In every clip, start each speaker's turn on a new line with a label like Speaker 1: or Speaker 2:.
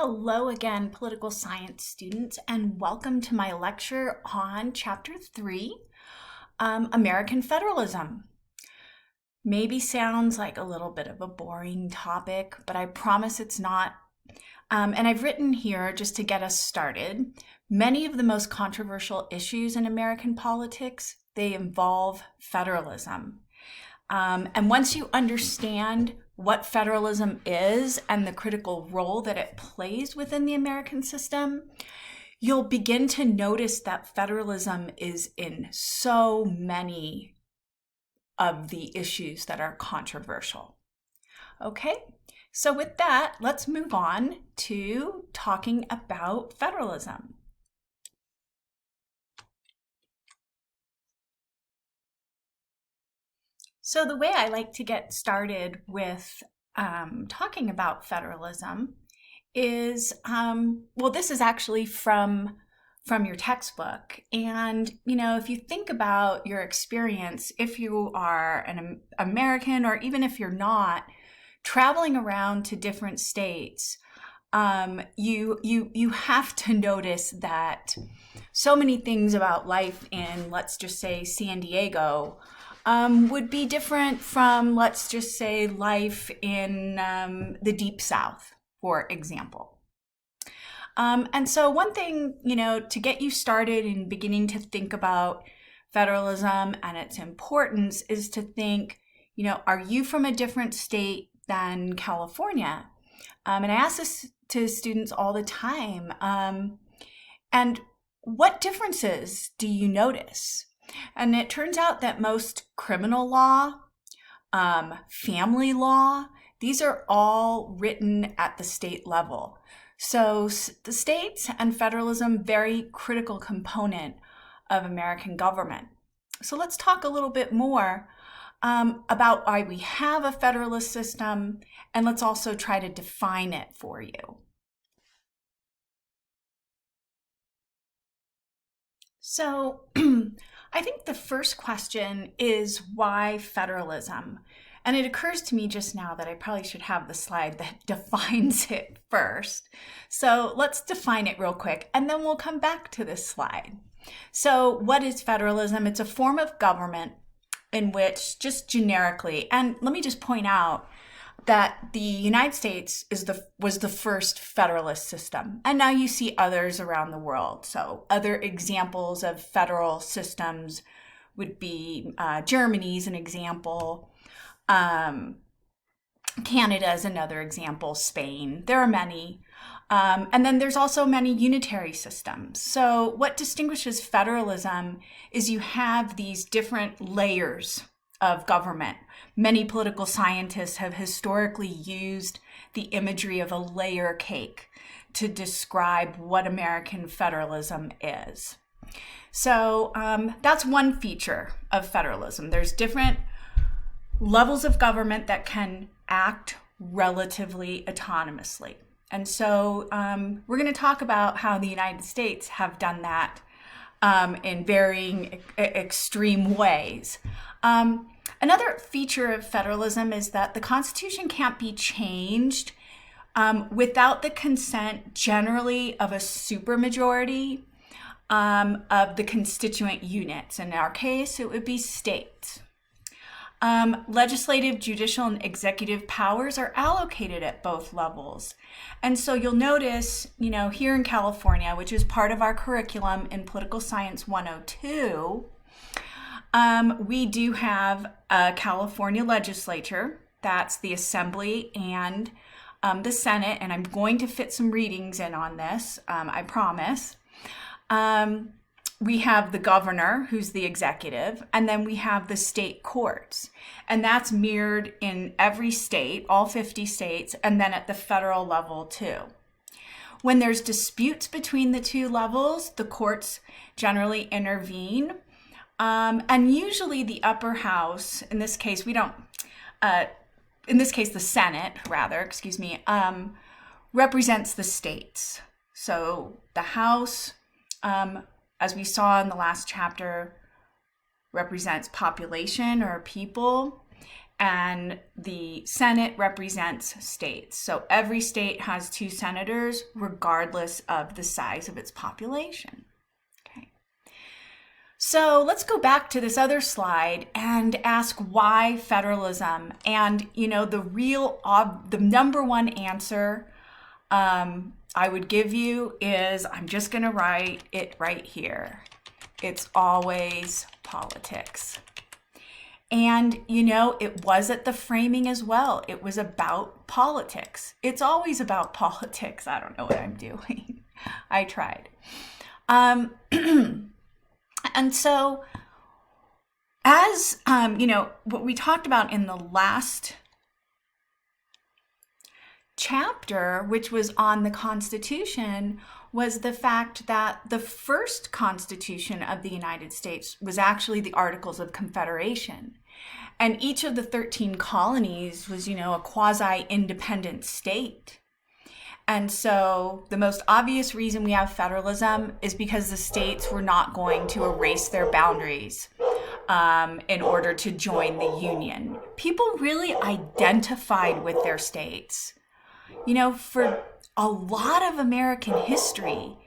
Speaker 1: Hello again, political science students, and welcome to my lecture on Chapter 3, American Federalism. Maybe sounds like a little bit of a boring topic, but I promise it's not. And I've written here, just to get us started, many of the most controversial issues in American politics, they involve federalism. And once you understand what federalism is and the critical role that it plays within the American system, you'll begin to notice that federalism is in so many of the issues that are controversial. Okay, so with that, let's move on to talking about federalism. So the way I like to get started with talking about federalism is, this is actually from your textbook. And, if you think about your experience, if you are an American or even if you're not, traveling around to different states, you have to notice that so many things about life in, let's just say, San Diego would be different from, let's just say, life in the Deep South, for example. And so one thing, to get you started in beginning to think about federalism and its importance is to think, are you from a different state than California? And I ask this to students all the time. And what differences do you notice? And it turns out that most criminal law, family law, these are all written at the state level. So the states and federalism, very critical component of American government. So let's talk a little bit more about why we have a federalist system, and let's also try to define it for you. So I think the first question is why federalism? And it occurs to me just now that I probably should have the slide that defines it first. So let's define it real quick, and then we'll come back to this slide. So what is federalism? It's a form of government in which, just generically, and let me just point out that the United States was the first federalist system. And now you see others around the world. So other examples of federal systems would be Germany's an example. Canada is another example, Spain. There are many. And then there's also many unitary systems. So what distinguishes federalism is you have these different layers of government. Many political scientists have historically used the imagery of a layer cake to describe what American federalism is. So that's one feature of federalism. There's different levels of government that can act relatively autonomously. And so we're going to talk about how the United States have done that in varying extreme ways. Another feature of federalism is that the Constitution can't be changed without the consent generally of a supermajority of the constituent units. In our case, it would be states. Legislative, judicial, and executive powers are allocated at both levels. And so you'll notice, here in California, which is part of our curriculum in Political Science 102, we do have a California legislature. That's the Assembly and the Senate. And I'm going to fit some readings in on this, I promise. We have the governor, who's the executive, and then we have the state courts. And that's mirrored in every state, all 50 states, and then at the federal level too. When there's disputes between the two levels, the courts generally intervene. And usually the upper house, in this case, the Senate, represents the states. So the House, as we saw in the last chapter, represents population or people. and the Senate represents states. So every state has 2 senators, regardless of the size of its population. Okay. So let's go back to this other slide and ask why federalism. And, the number one answer I would give you is, I'm just going to write it right here. It's always politics. And, it was at the framing as well. It was about politics. It's always about politics. I don't know what I'm doing. I tried. And so, as, what we talked about in the last chapter, which was on the Constitution, was the fact that the first Constitution of the United States was actually the Articles of Confederation. And each of the 13 colonies was, a quasi-independent state. And so the most obvious reason we have federalism is because the states were not going to erase their boundaries in order to join the Union. People really identified with their states. For a lot of American history,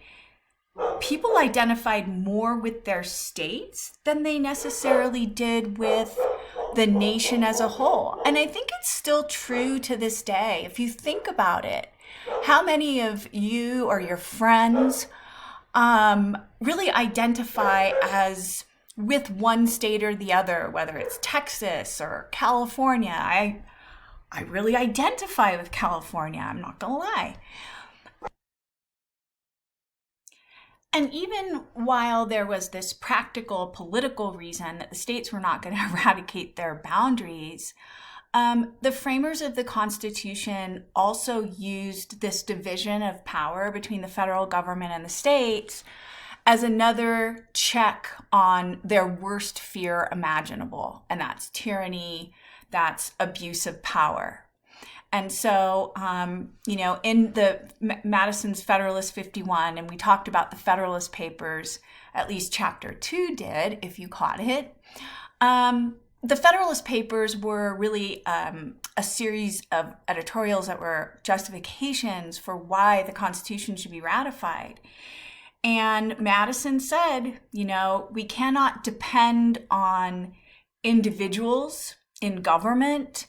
Speaker 1: people identified more with their states than they necessarily did with the nation as a whole. And I think it's still true to this day. If you think about it, how many of you or your friends really identify as with one state or the other, whether it's Texas or California? I really identify with California, I'm not gonna lie. And even while there was this practical political reason that the states were not going to eradicate their boundaries, the framers of the Constitution also used this division of power between the federal government and the states as another check on their worst fear imaginable, and that's tyranny, that's abuse of power. And so, in the Madison's Federalist 51, and we talked about the Federalist Papers, at least chapter 2 did, if you caught it. The Federalist Papers were really a series of editorials that were justifications for why the Constitution should be ratified. And Madison said, we cannot depend on individuals in government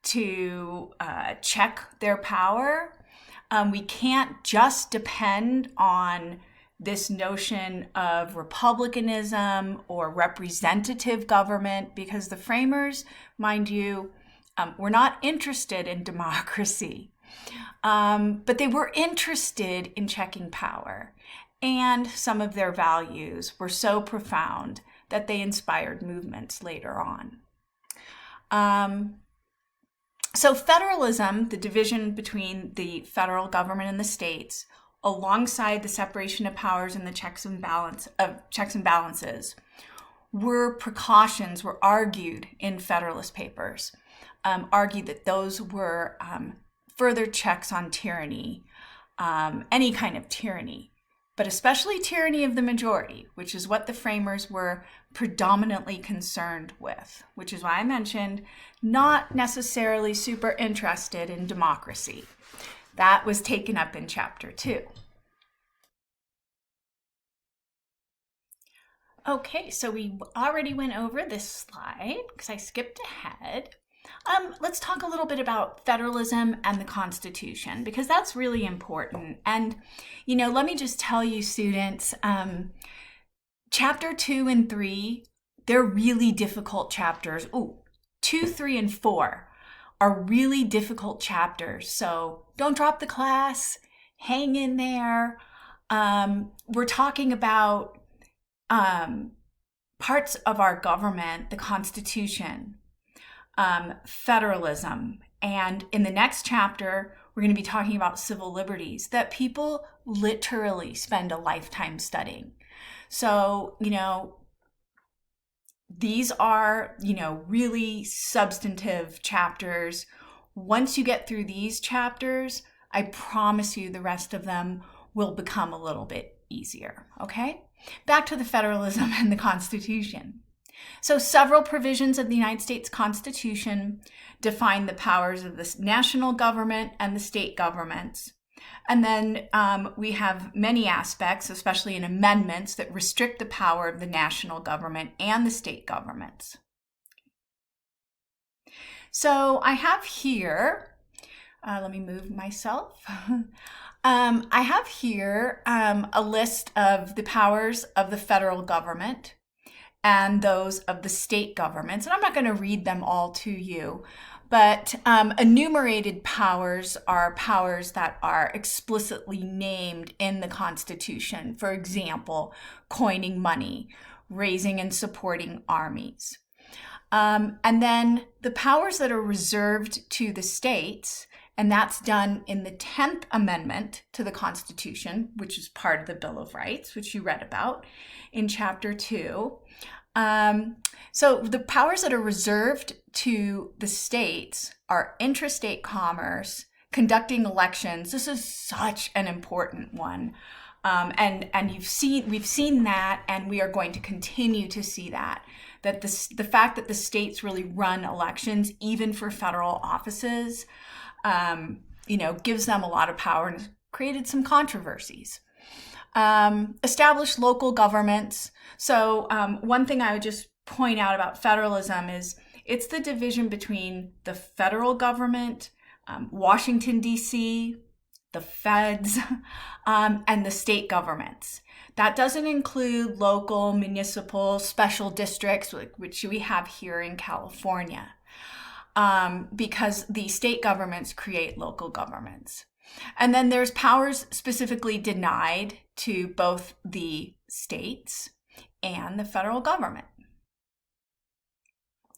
Speaker 1: to check their power. We can't just depend on this notion of republicanism or representative government, because the framers, mind you, were not interested in democracy, but they were interested in checking power. And some of their values were so profound that they inspired movements later on. So federalism, the division between the federal government and the states, alongside the separation of powers and the checks and balances, were argued in Federalist Papers, argued that those were further checks on tyranny, any kind of tyranny, but especially tyranny of the majority, which is what the framers were predominantly concerned with, which is why I mentioned not necessarily super interested in democracy. That was taken up in chapter 2. Okay, so we already went over this slide because I skipped ahead. Let's talk a little bit about federalism and the Constitution, because that's really important. And, let me just tell you, students, chapter 2 and 3, they're really difficult chapters. 2, 3, and 4 are really difficult chapters. So don't drop the class, hang in there. We're talking about parts of our government, the Constitution, federalism, and in the next chapter, we're going to be talking about civil liberties that people literally spend a lifetime studying. So, these are, really substantive chapters. Once you get through these chapters, I promise you the rest of them will become a little bit easier, okay? Back to the federalism and the Constitution. So several provisions of the United States Constitution define the powers of the national government and the state governments. And then we have many aspects, especially in amendments, that restrict the power of the national government and the state governments. So I have here, let me move myself. I have here a list of the powers of the federal government and those of the state governments. And I'm not going to read them all to you, but enumerated powers are powers that are explicitly named in the Constitution. For example, coining money, raising and supporting armies. And then the powers that are reserved to the states, and that's done in the 10th Amendment to the Constitution, which is part of the Bill of Rights, which you read about in Chapter 2. So the powers that are reserved to the states are interstate commerce, conducting elections. This is such an important one. And we've seen that, and we are going to continue to see that the fact that the states really run elections, even for federal offices, gives them a lot of power and has created some controversies. Establish local governments. So one thing I would just point out about federalism is it's the division between the federal government, Washington, D.C., the feds, and the state governments. That doesn't include local, municipal, special districts, which we have here in California, because the state governments create local governments. And then there's powers specifically denied to both the states and the federal government.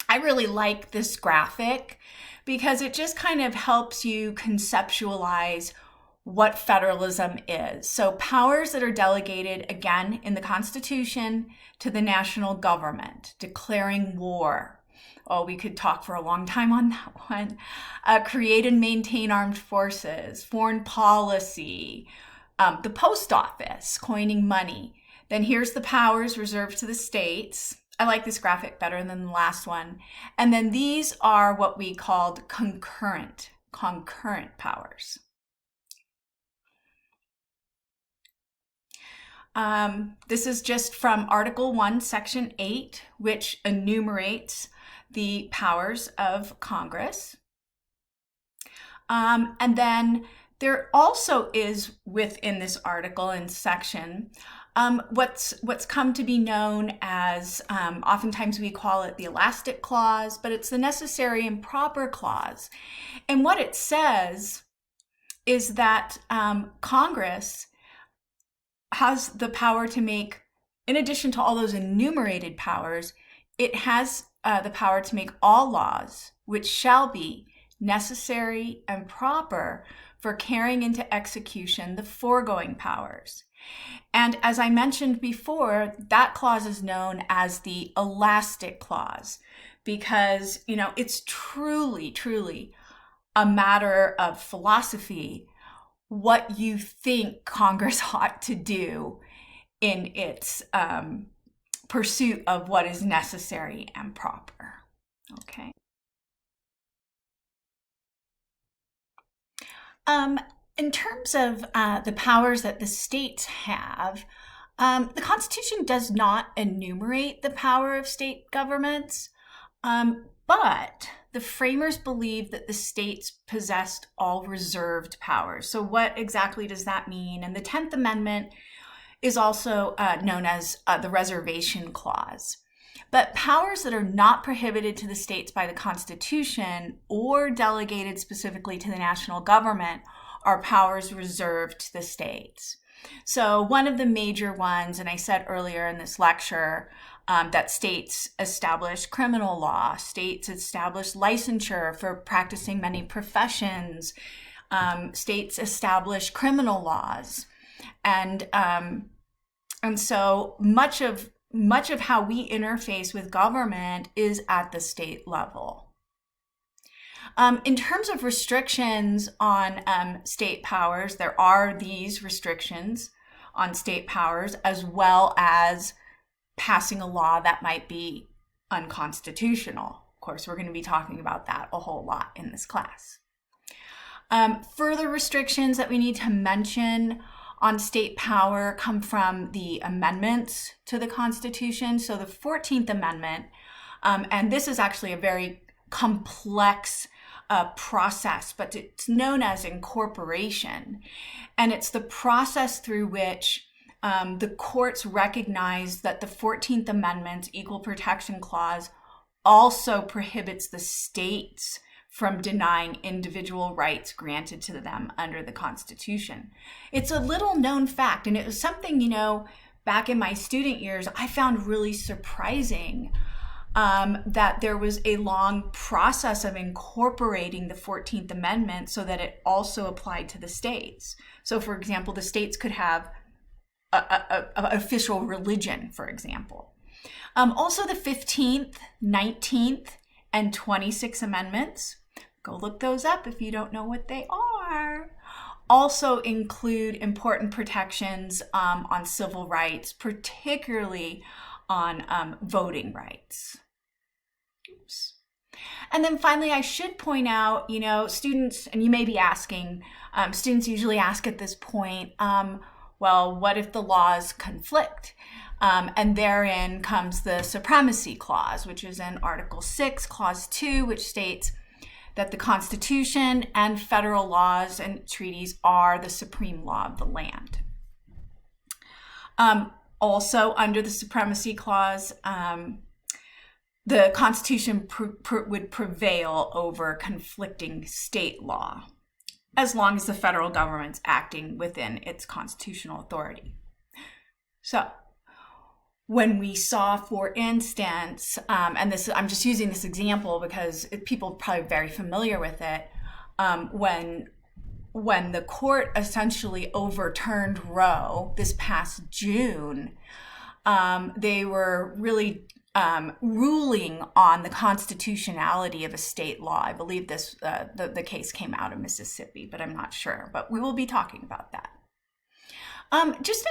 Speaker 1: I really like this graphic because it just kind of helps you conceptualize what federalism is. So powers that are delegated, again, in the Constitution to the national government, declaring war. Oh, we could talk for a long time on that one. Create and maintain armed forces, foreign policy, the post office, coining money. Then here's the powers reserved to the states. I like this graphic better than the last one. And then these are what we called concurrent powers. This is just from Article 1, Section 8, which enumerates the powers of Congress. And then there also is within this article and section what's come to be known as, oftentimes we call it the elastic clause, but it's the necessary and proper clause. And what it says is that Congress has the power to make, in addition to all those enumerated powers, it has the power to make all laws which shall be necessary and proper for carrying into execution the foregoing powers. And as I mentioned before, that clause is known as the elastic clause because, it's truly, truly a matter of philosophy what you think Congress ought to do in its pursuit of what is necessary and proper. Okay. In terms of the powers that the states have, the Constitution does not enumerate the power of state governments, but the framers believed that the states possessed all reserved powers. So what exactly does that mean? And the 10th Amendment is also known as the Reservation Clause. But powers that are not prohibited to the states by the Constitution or delegated specifically to the national government are powers reserved to the states. So one of the major ones, and I said earlier in this lecture, that states establish criminal law, states establish licensure for practicing many professions, states establish criminal laws, and so much of how we interface with government is at the state level. In terms of restrictions on state powers, there are these restrictions on state powers, as well as passing a law that might be unconstitutional. Of course, we're going to be talking about that a whole lot in this class. Further restrictions that we need to mention on state power come from the amendments to the Constitution. So the 14th Amendment, and this is actually a very complex process, but it's known as incorporation. And it's the process through which the courts recognize that the 14th Amendment's Equal Protection Clause also prohibits the states from denying individual rights granted to them under the Constitution. It's a little known fact, and it was something, back in my student years, I found really surprising that there was a long process of incorporating the 14th Amendment so that it also applied to the states. So, for example, the states could have an official religion, for example. Also, the 15th, 19th, and 26th Amendments, go look those up if you don't know what they are, also include important protections on civil rights, particularly on voting rights. Oops. And then finally, I should point out, students, and you may be asking, students usually ask at this point, well, what if the laws conflict? And therein comes the Supremacy Clause, which is in Article 6, Clause 2, which states that the Constitution and federal laws and treaties are the supreme law of the land. Also, under the Supremacy Clause, the Constitution would prevail over conflicting state law, as long as the federal government's acting within its constitutional authority. So, when we saw, for instance, and this, I'm just using this example because people are probably very familiar with it, when the court essentially overturned Roe this past June, they were really ruling on the constitutionality of a state law. I believe this the case came out of Mississippi, but I'm not sure. But we will be talking about that. Just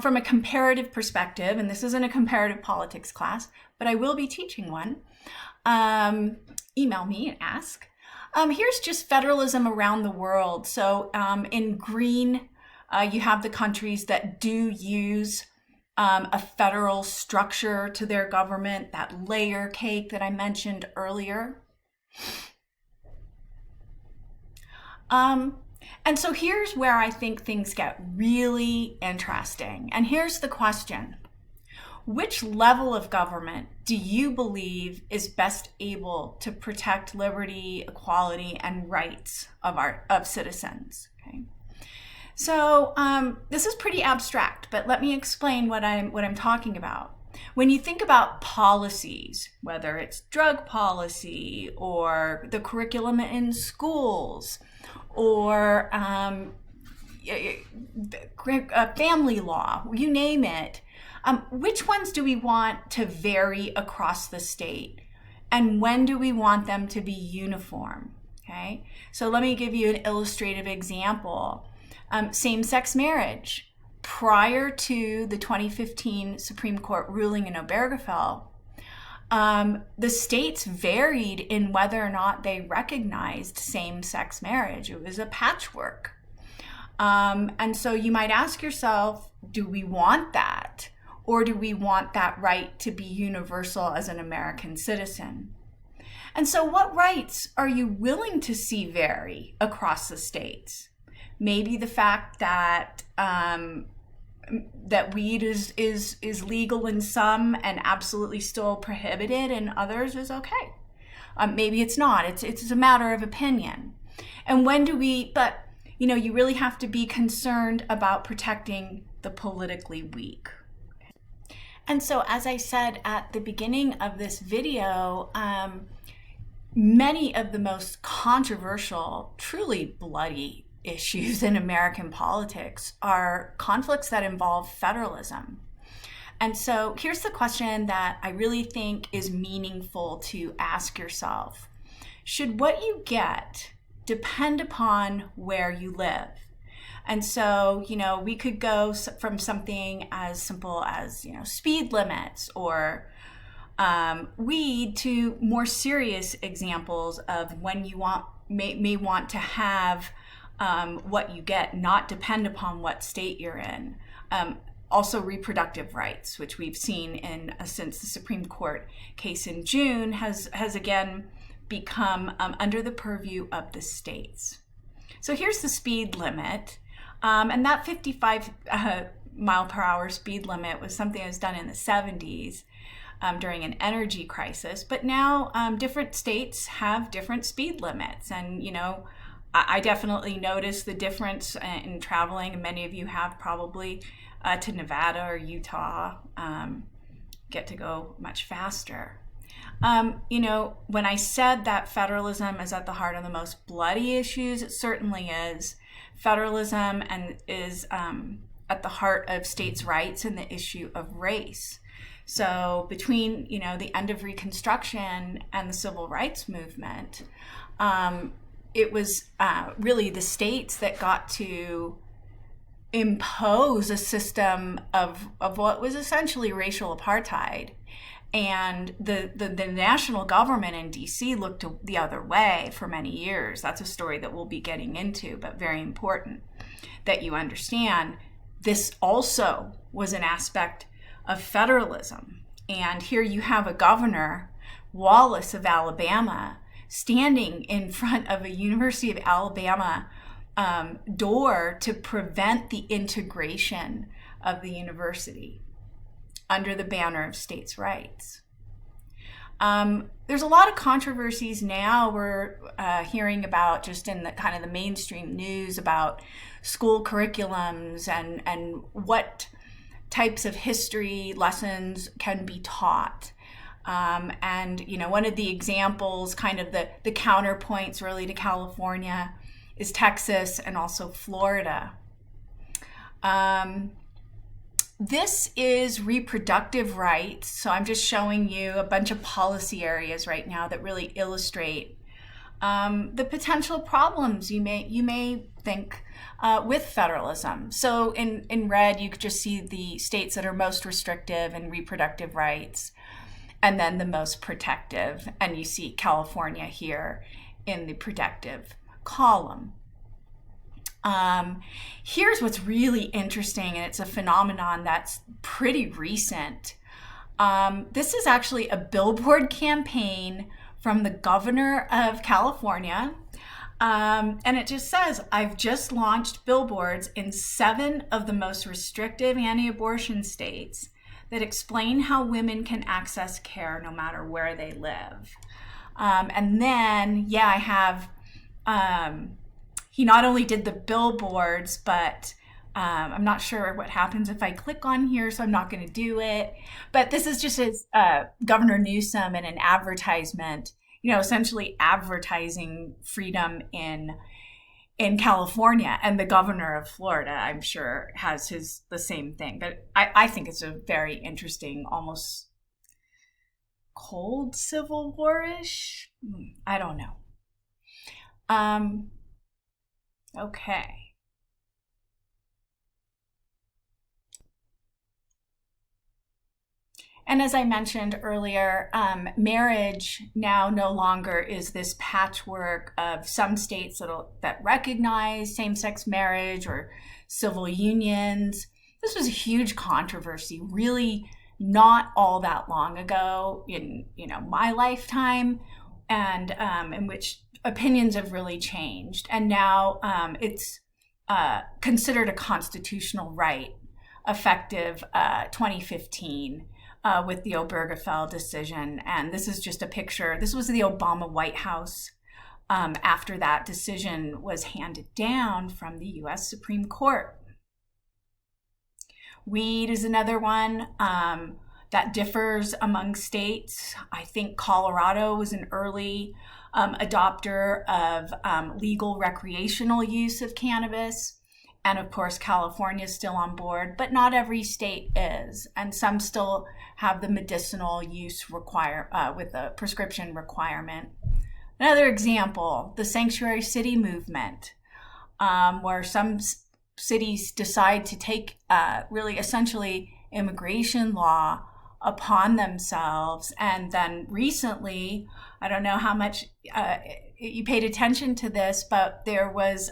Speaker 1: from a comparative perspective, and this isn't a comparative politics class, but I will be teaching one. Email me and ask. Here's just federalism around the world. So in green, you have the countries that do use a federal structure to their government, that layer cake that I mentioned earlier. And so here's where I think things get really interesting. And here's the question. Which level of government do you believe is best able to protect liberty, equality, and rights of citizens? Okay. So this is pretty abstract, but let me explain what I'm talking about. When you think about policies, whether it's drug policy or the curriculum in schools or family law, you name it, which ones do we want to vary across the state? And when do we want them to be uniform? Okay, so let me give you an illustrative example. Same-sex marriage. Prior to the 2015 Supreme Court ruling in Obergefell, the states varied in whether or not they recognized same-sex marriage. It was a patchwork. And so you might ask yourself, do we want that? Or do we want that right to be universal as an American citizen? And so what rights are you willing to see vary across the states? Maybe the fact that that weed is legal in some and absolutely still prohibited in others is okay. Maybe it's not. It's a matter of opinion. And when do we? But you really have to be concerned about protecting the politically weak. And so, as I said at the beginning of this video, many of the most controversial, truly bloody issues in American politics are conflicts that involve federalism. And so here's the question that I really think is meaningful to ask yourself. Should what you get depend upon where you live? And so, we could go from something as simple as, speed limits or weed to more serious examples of when you may want to have what you get not depend upon what state you're in. Also reproductive rights, which we've seen since the Supreme Court case in June has again become under the purview of the states. So here's the speed limit, and that 55 mile per hour speed limit was something that was done in the 70s during an energy crisis, but now different states have different speed limits, and I definitely noticed the difference in traveling, and many of you have probably to Nevada or Utah, get to go much faster. When I said that federalism is at the heart of the most bloody issues, it certainly is. Federalism is at the heart of states' rights and the issue of race. So between the end of Reconstruction and the Civil Rights Movement, it was really the states that got to impose a system of what was essentially racial apartheid. And the national government in DC looked the other way for many years. That's a story that we'll be getting into, but very important that you understand. This also was an aspect of federalism. And here you have a governor, Wallace of Alabama, standing in front of a University of Alabama door to prevent the integration of the university under the banner of states' rights. There's a lot of controversies now we're hearing about just in the kind of the mainstream news about school curriculums and what types of history lessons can be taught. And one of the examples, kind of the counterpoints really to California, is Texas and also Florida. This is reproductive rights. So I'm just showing you a bunch of policy areas right now that really illustrate the potential problems you may think with federalism. So in red, you could just see the states that are most restrictive in reproductive rights, and then the most protective. And you see California here in the protective column. Here's what's really interesting, and it's a phenomenon that's pretty recent. This is actually a billboard campaign from the governor of California. And it just says, I've just launched billboards in 7 of the most restrictive anti-abortion states that explain how women can access care no matter where they live. And then, I have, he not only did the billboards, but I'm not sure what happens if I click on here, so I'm not going to do it. But this is just as Governor Newsom in an advertisement, essentially advertising freedom in California, and the governor of Florida, I'm sure, has the same thing. But I think it's a very interesting, almost cold Civil War-ish. I don't know. Okay. And as I mentioned earlier, marriage now no longer is this patchwork of some states that recognize same-sex marriage or civil unions. This was a huge controversy, really not all that long ago in my lifetime, and in which opinions have really changed. And now it's considered a constitutional right, effective 2015. With the Obergefell decision. And this is just a picture. This was the Obama White House after that decision was handed down from the US Supreme Court. Weed is another one that differs among states. I think Colorado was an early adopter of legal recreational use of cannabis. And of course, California is still on board, but not every state is. And some still have the medicinal use with the prescription requirement. Another example, the sanctuary city movement, where some cities decide to take really essentially immigration law upon themselves. And then recently, I don't know how much you paid attention to this, but there was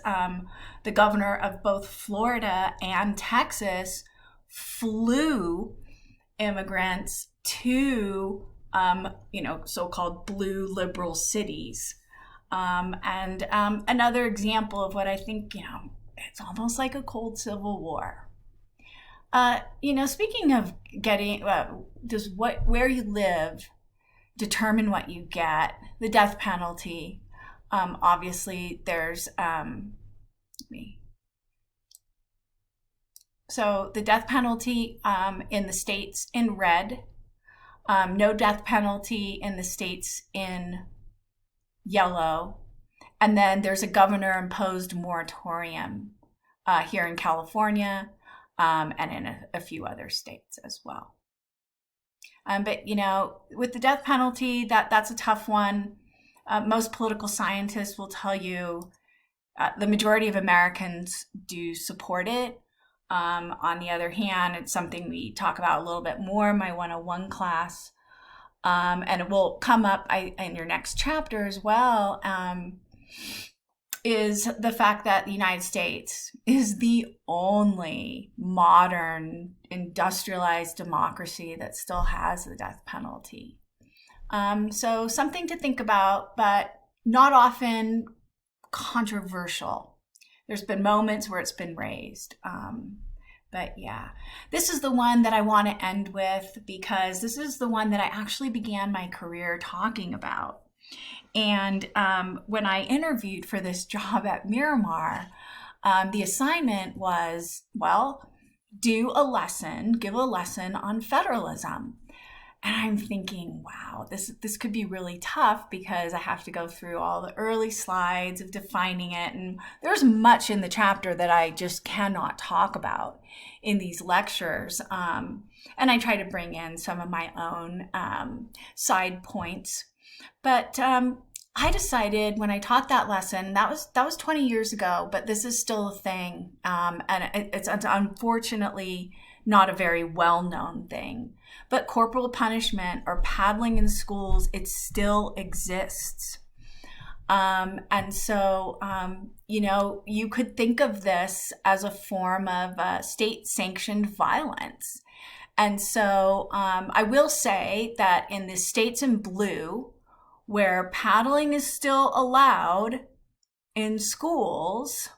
Speaker 1: the governor of both Florida and Texas flew immigrants to, so-called blue liberal cities. And another example of what I think, it's almost like a cold civil war. Speaking of getting, does where you live determine what you get? The death penalty. Obviously, there's so the death penalty in the states in red. No death penalty in the states in yellow. And then there's a governor-imposed moratorium here in California and in a few other states as well. But, with the death penalty, that's a tough one. Most political scientists will tell you the majority of Americans do support it. On the other hand, it's something we talk about a little bit more in my 101 class. And it will come up in your next chapter as well, is the fact that the United States is the only modern industrialized democracy that still has the death penalty. So something to think about, but not often controversial. There's been moments where it's been raised. But yeah, this is the one that I want to end with because this is the one that I actually began my career talking about. And when I interviewed for this job at Miramar, the assignment was, give a lesson on federalism. And I'm thinking, wow, this could be really tough because I have to go through all the early slides of defining it. And there's much in the chapter that I just cannot talk about in these lectures. And I try to bring in some of my own side points. But I decided when I taught that lesson, that was 20 years ago, but this is still a thing. And it's unfortunately not a very well-known thing. But corporal punishment or paddling in schools, it still exists. And so, you could think of this as a form of state-sanctioned violence. And so I will say that in the states in blue, where paddling is still allowed in schools,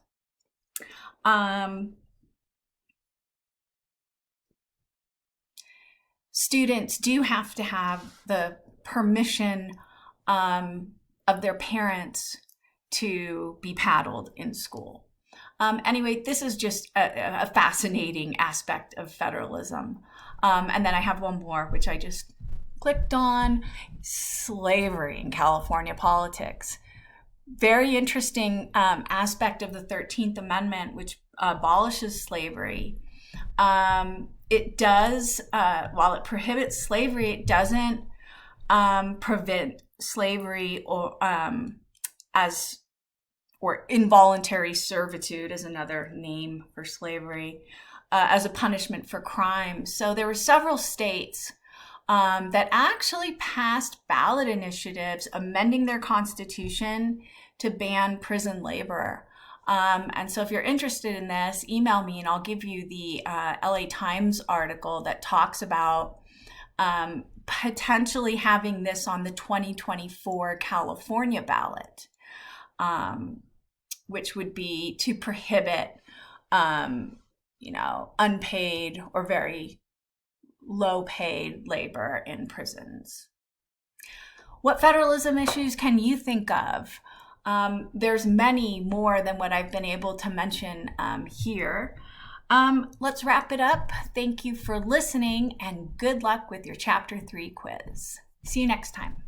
Speaker 1: students do have to have the permission of their parents to be paddled in school. Anyway, this is just a fascinating aspect of federalism. And then I have one more, which I just clicked on, slavery in California politics. Very interesting aspect of the 13th Amendment, which abolishes slavery. It does, while it prohibits slavery, it doesn't prevent slavery or involuntary servitude is another name for slavery, as a punishment for crime. So there were several states that actually passed ballot initiatives amending their constitution to ban prison labor. And so if you're interested in this, email me and I'll give you the LA Times article that talks about potentially having this on the 2024 California ballot, which would be to prohibit, unpaid or very low paid labor in prisons. What federalism issues can you think of? There's many more than what I've been able to mention here. Let's wrap it up. Thank you for listening and good luck with your Chapter 3 quiz. See you next time.